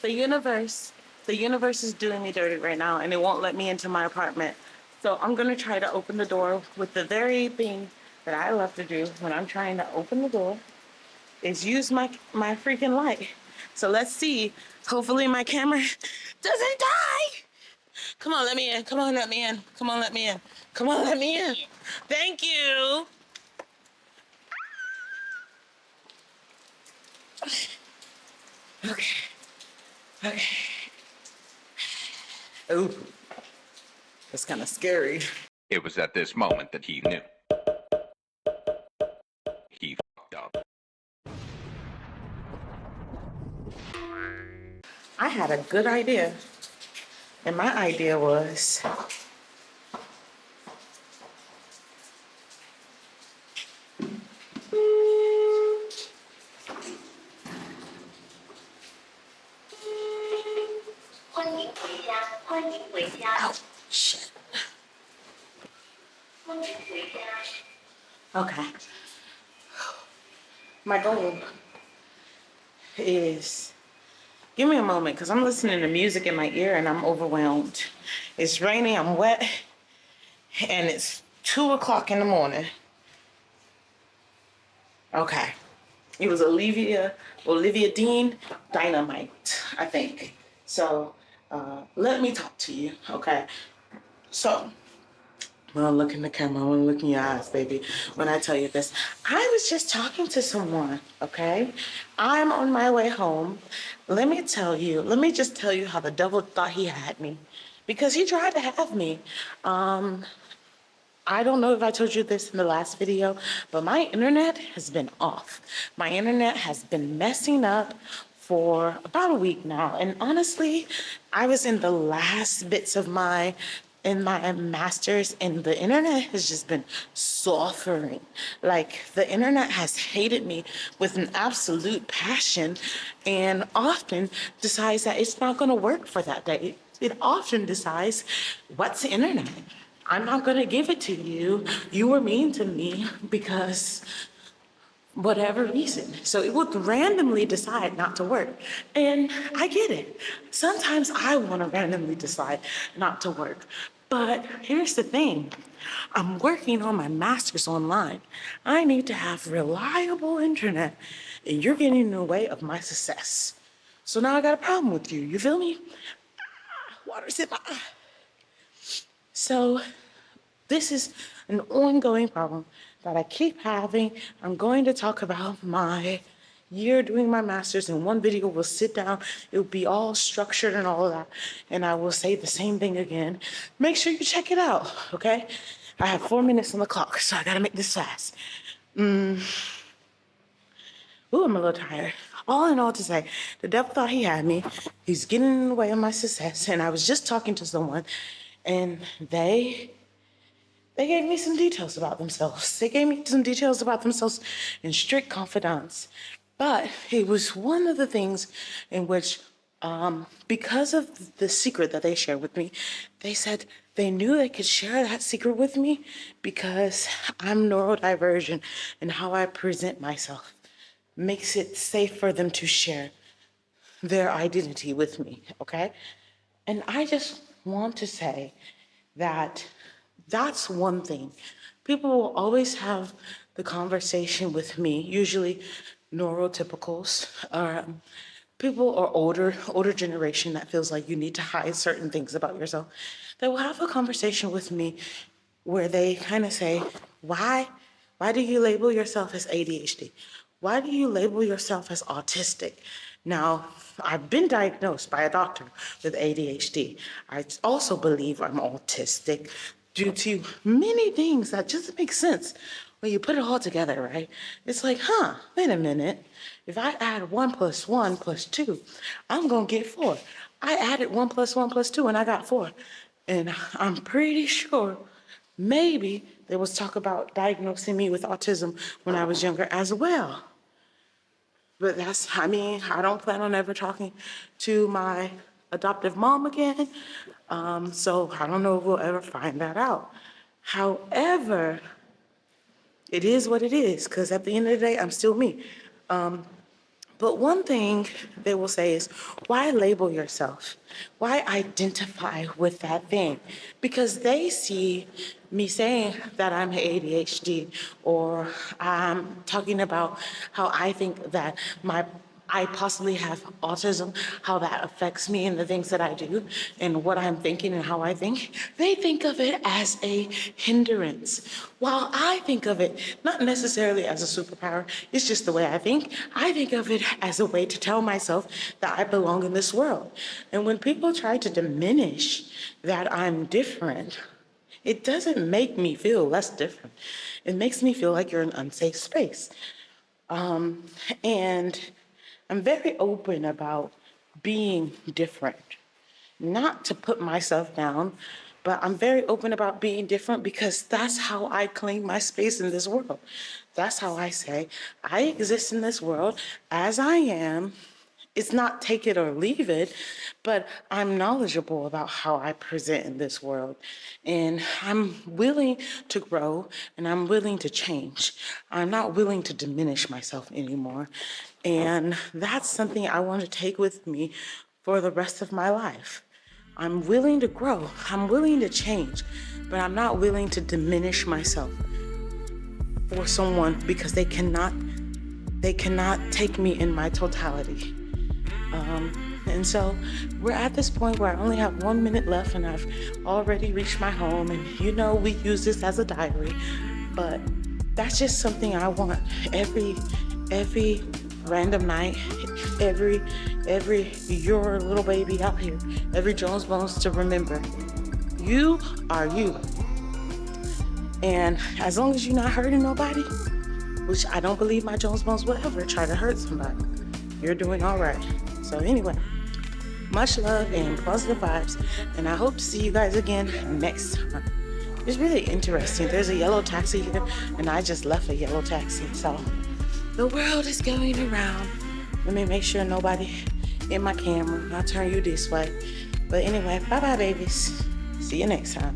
The universe, the universe is doing me dirty right now and it won't let me into my apartment. So I'm gonna try to open the door with the very thing that I love to do when I'm trying to open the door is use my freaking light. So let's see. Hopefully my camera doesn't die. Come on, let me in. Come on, let me in. Come on, let me in. Come on, let me in. Thank you. Okay. Okay. Ooh, that's kind of scary. It was at this moment that he knew. He fucked up. I had a good idea. And my idea was oh shit. Okay. My goal is give me a moment because I'm listening to music in my ear and I'm overwhelmed. It's raining, I'm wet, and it's 2 o'clock in the morning. Okay. It was Olivia Dean Dynamite, I think. So let me talk to you, okay? So I want to look in the camera. I want to look in your eyes, baby. When I tell you this, I was just talking to someone, okay? I'm on my way home. Let me just tell you how the devil thought he had me. Because he tried to have me. I don't know if I told you this in the last video, but my internet has been off. My internet has been messing up for about a week now. And honestly, I was in the last bits of my master's and the internet has just been suffering. Like the internet has hated me with an absolute passion and often decides that it's not gonna work for that day. It often decides what's the internet. I'm not gonna give it to you. You were mean to me because whatever reason. So it would randomly decide not to work. And I get it. Sometimes I wanna randomly decide not to work. But here's the thing. I'm working on my master's online. I need to have reliable internet, and you're getting in the way of my success. So now I got a problem with you. You feel me? Water's in my eye. So this is an ongoing problem that I keep having. I'm going to talk about my year doing my master's in one video. We'll sit down. It'll be all structured and all of that. And I will say the same thing again. Make sure you check it out, okay? I have 4 minutes on the clock, so I gotta make this fast. Ooh, I'm a little tired. All in all to say, the devil thought he had me. He's getting in the way of my success. And I was just talking to someone and they gave me some details about themselves. They gave me some details about themselves in strict confidence. But it was one of the things in which, because of the secret that they shared with me, they said they knew they could share that secret with me because I'm neurodivergent and how I present myself makes it safe for them to share their identity with me, okay? And I just want to say that that's one thing. People will always have the conversation with me, usually neurotypicals, or people or older generation that feels like you need to hide certain things about yourself. They will have a conversation with me where they kind of say, why do you label yourself as ADHD? Why do you label yourself as autistic? Now, I've been diagnosed by a doctor with ADHD. I also believe I'm autistic due to many things that just make sense when you put it all together, right? It's like, wait a minute. If I add 1 + 1 + 2, I'm gonna get 4. I added 1 + 1 + 2 and I got 4. And I'm pretty sure maybe there was talk about diagnosing me with autism when I was younger as well. But I don't plan on ever talking to my adoptive mom again. So I don't know if we'll ever find that out. However, it is what it is, because at the end of the day, I'm still me. But one thing they will say is, why label yourself? Why identify with that thing? Because they see me saying that I'm ADHD, or I'm talking about how I think that I possibly have autism, how that affects me and the things that I do and what I'm thinking and how I think. They think of it as a hindrance, while I think of it not necessarily as a superpower. It's just the way I think. I think of it as a way to tell myself that I belong in this world. And when people try to diminish that I'm different, it doesn't make me feel less different. It makes me feel like you're in an unsafe space. And I'm very open about being different, not to put myself down, but I'm very open about being different because that's how I claim my space in this world. That's how I say, I exist in this world as I am. It's not take it or leave it, but I'm knowledgeable about how I present in this world. And I'm willing to grow and I'm willing to change. I'm not willing to diminish myself anymore. And that's something I want to take with me for the rest of my life. I'm willing to grow, I'm willing to change, but I'm not willing to diminish myself for someone because they cannot take me in my totality. And so we're at this point where I only have 1 minute left and I've already reached my home, and we use this as a diary, but that's just something I want every random night, every your little baby out here, every Jones Bones to remember. You are you. And as long as you're not hurting nobody, which I don't believe my Jones Bones will ever try to hurt somebody, you're doing all right. So anyway, much love and positive vibes, and I hope to see you guys again next time. It's really interesting. There's a yellow taxi here, and I just left a yellow taxi. So the world is going around. Let me make sure nobody in my camera. I'll turn you this way. But anyway, bye-bye, babies. See you next time.